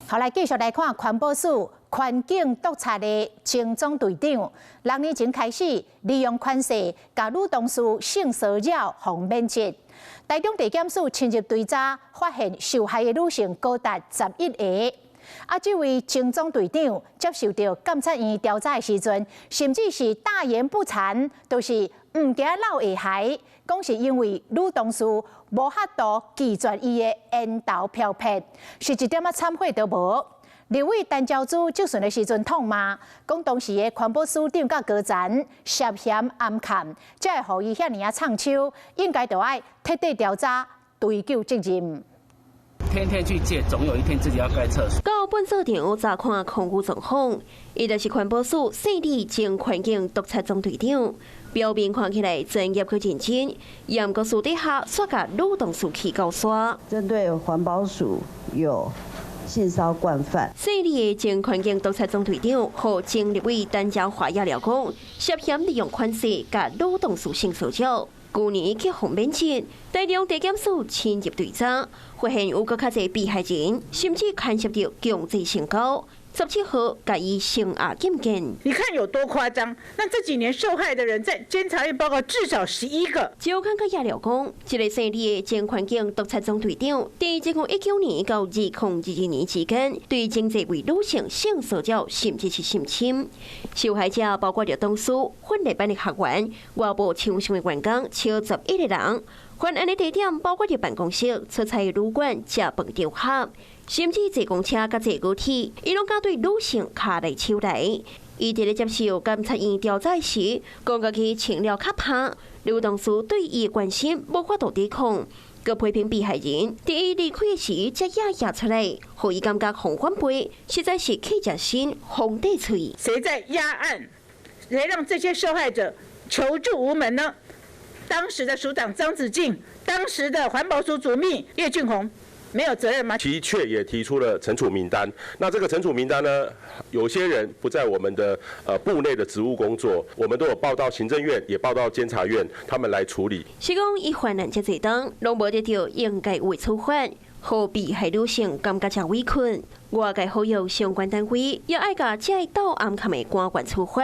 好，来继续来看环保署环境督察的前总队长，2年前开始利用权势，甲女同事性骚扰、防免责。台中地检署深入追查，发现受害的女性高达11个。这位前总队长接受到监察院调查的时阵，甚至是大言不惭，就是唔惊闹下海，讲是因为女同事无法度拒绝伊的烟头漂撇，是一点忏悔都无。立委陈昭珠质询的时阵痛骂，讲当时的环保署长甲高层涉嫌暗砍，才会予伊遐尔唱秋，应该就要彻底调查，追究责任。天天去借，总有一天自己要盖厕所。到本社长查看空屋状况，伊就是环保署县里前环境督察总队长，表面看起来专业佮认真，严格私底下煞甲女同事去告刷。针对环保署有性骚惯犯，县里的前环境督察总队长和前立委陈昭华也了讲，涉嫌利用权势甲女同事性骚扰。去年去红免前，台中地检署深入追查，发现有较侪被害人，甚至牵涉到强制性交。17号甲伊性压禁见，你看有多夸张？那这几年受害的人在监察院报告至少11个。照看个也了讲，这个县里的前环境督察总队长，在2019年到2022年之间，对经济为女性性骚扰甚至是性侵。受害者包括着同事、训练班的学员、外部厂商的员工，超11个人。犯案的地点包括着办公室、出差的旅馆、食饭场合。甚至坐公车甲坐高铁，伊拢敢对女性卡来手来。伊伫咧接受监察院调查时，讲家己穿了较拍，女同事对伊的关心无法度抵抗，佮批评被害人伫伊离开时才压出来，互伊感觉红反背，实在是气食心，红地嘴。谁在压案？谁让这些受害者求助无门呢？当时的署长张子静，当时的环保署主秘叶俊宏。没有责任吗？的确也提出了惩处名单。那这个惩处名单呢，有些人不在我们的部内的职务工作，我们都有报到行政院，也报到监察院，他们来处理。是讲伊犯案这侪当，拢无得到应该为处罚，互被害女性感觉真委屈。外界呼吁相关单位要爱甲这到暗砍的官员处罚。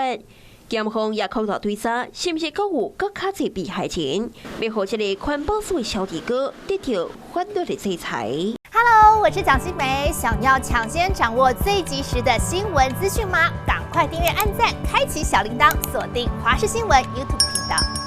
检方也口头追查，是不是还有更较侪被害人，要互这个环保署的小弟哥得到法律的制裁。Hello， 我是蒋欣梅，想要抢先掌握最及时的新闻资讯吗？赶快订阅、按赞、开启小铃铛，锁定华视新闻 YouTube 频道。